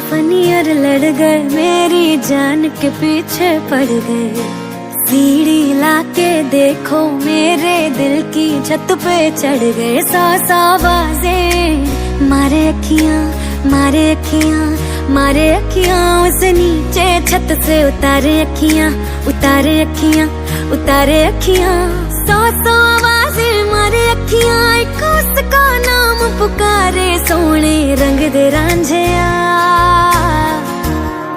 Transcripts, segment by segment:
बेफनी और लड़ गए, मेरी जान के पीछे पड़ गए। सीढ़ी लाके देखो मेरे दिल की छत पे चढ़ गए। सौ सौ आवाजें मारे अखियां, मारे अखियां, मारे अखियां, उस नीचे छत से उतारे अखियां, उतारे अखियां, उतारे अखियां। सौ सौ आवाजें मारे अखियां, एक उसका नाम पुकारे। सोने रंग दे रांझिया,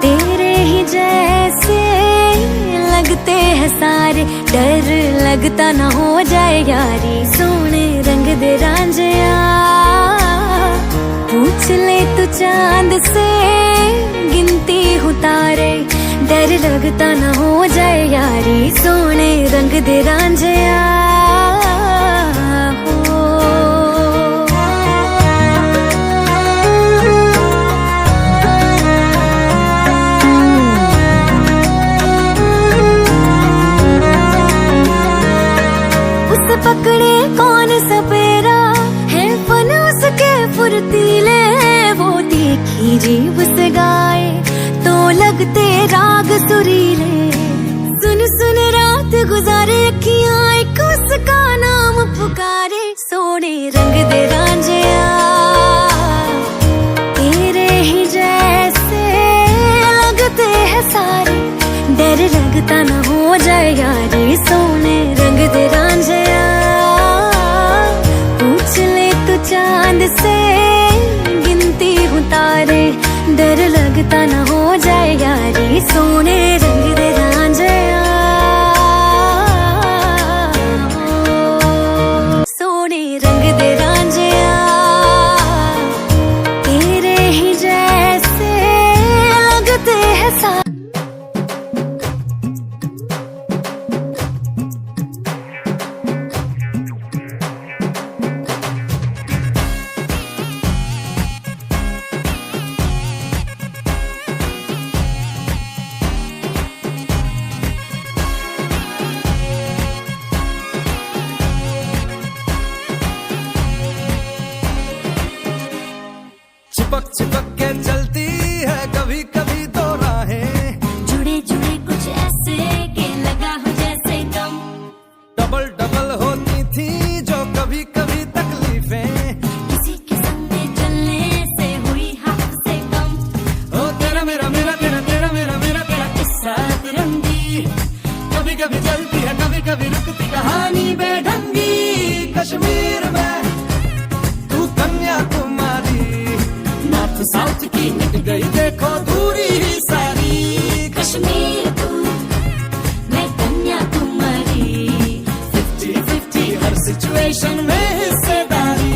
तेरे ही जैसे लगते हैं सारे, डर लगता ना हो जाए यारी। सोने रंग दे रांझिया, पूछ ले तू चांद से गिनती हूँ तारे, डर लगता ना हो जाए यारी। सोने रंग दे रांझिया। उसे पकड़े कौन सपेरा है, फन उसके फुर्तीले। वो तीखी जीभ से गाए तो लगते राग सुरीले। सुन सुन रात गुजारे अखियां, एक उसका नाम पुकारे। सोने रंग दे रांझिया, तेरे ही जैसे लगते हैं सारे, डर लगता ना हो जाए यारी। सोने रंग दे रांझिया, पूछ ले तू चांद से गिनती हूँ तारे, डर लगता ना हो जाए यारी। सोने रंग दे रांझिया, सोने रंग दे रांझिया, तेरे ही जैसे लगते हैं सारे। चिपक चिपक के चलती है कभी कभी तो राहें, जुड़े जुड़े कुछ ऐसे के लगा हो जैसे गम। डबल डबल होती थी जो कभी कभी तकलीफें, किसी के संग में चलने से हुई हाथ से कम। ओ तेरा मेरा मेरा तेरा तेरा मेरा मेरा तेरा किस्सा तिरंगी, कभी कभी चलती है कभी कभी रुकती कहानी बेढंगी। कश्मीर में तू कन्याकुमारी, नॉर्थ साउथ की मिट गई देखो दूरी ही सारी। कश्मीर तू, मैं कन्याकुमारी, 50-50 हर सिचुएशन में हिस्सेदारी।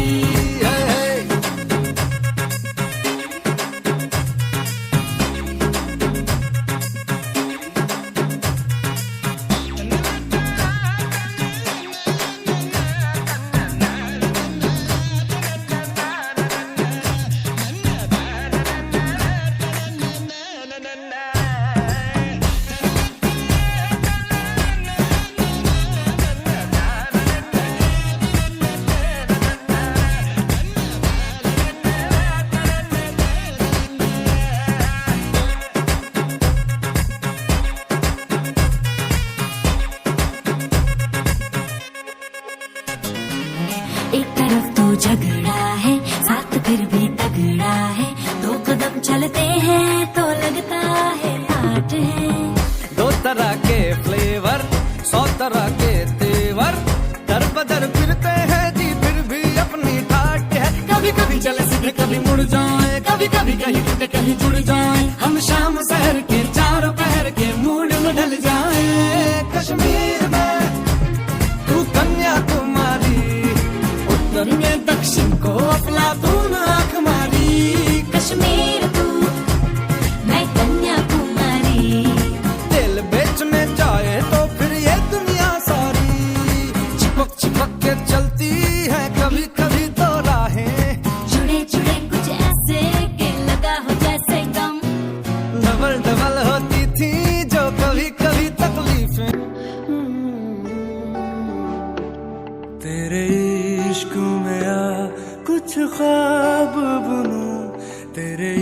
एक तरफ तो झगड़ा है, साथ फिर भी तगड़ा है। दो कदम चलते हैं तो लगता है आठ है। दो तरह के फ्लेवर, 100 तरह के तेवर, दर बदर फिरते हैं जी फिर भी अपनी ठाट है। कभी कभी चले सीधे कभी मुड़ जाए, कभी कभी कहीं टूटे कहीं जुड़ जाए। हम शाम शहर के चारों पहर के मूड में ढल जाए। कश्मीर में तू कन्याकुमारी, उत्तर में दक्षिण को अफलातून आंख मारी। कश्मीर तू, मैं कन्याकुमारी, दिल बेचने जाए तो फिर ये दुनिया सारी। चिपक चिपक के चलती है कभी कभी तो राहें, जुड़े जुड़े कुछ ऐसे के लगा हो जैसे गम। डबल डबल होती थी जो कभी कभी तकलीफें। तेरे इश्क में आ कुछ ख्वाब बुनूं, तेरे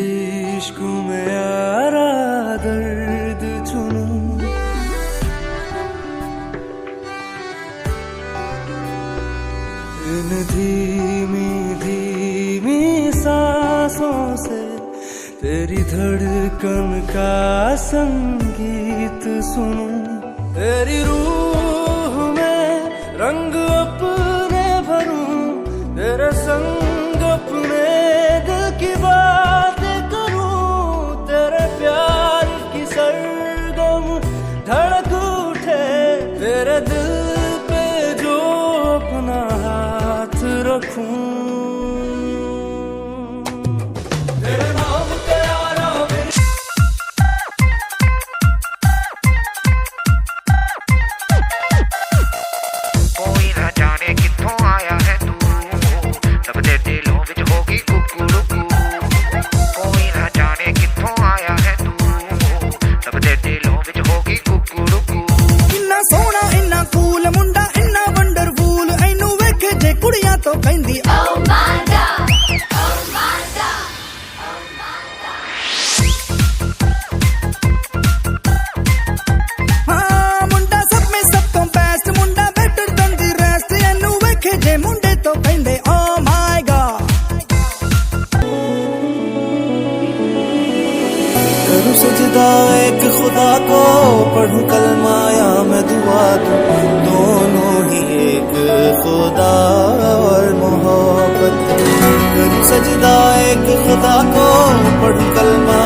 इश्क इश्क में यारा दर्द चुनूं। इन धीमी धीमी सांसों से तेरी धड़कन का संगीत सुनूं। तेरी रूह में रंग अपने भरूं, तेरे संग अपने दिल की बातें करूं। तेरे प्यार की सरगम धड़क उठे, तेरे दिल पे जो अपना हाथ रखूं। तेरे नाम पे यारा कोई ना जाने कित्थों आया है तू, सबदे दिलों विच होगी कुकुड़ुकू। कोई ना जाने कित्थों आया है तू, सबदे दिलों विच होगी कुकुड़ुकू। इन्ना सोहना इन्ना कूल मुंडा इन्ना वंडरफुल, एनू वेखे जे कुड़ियां तो कहंदी Oh my God, हाँ मुंडा सब में सब तो बेस्ट, मुंडा बेटर देन द रेस्ट। एनू वेखे जे मुंडे तो कहंदे ओ माय गॉड। करूं सजदा एक खुदा को, पढ़ूं कलमा या मैं दुआ दूं। दोनों ही एक खुदा और मोहब्बत। करूं सजदा एक खुदा को, पढ़ूं कलमा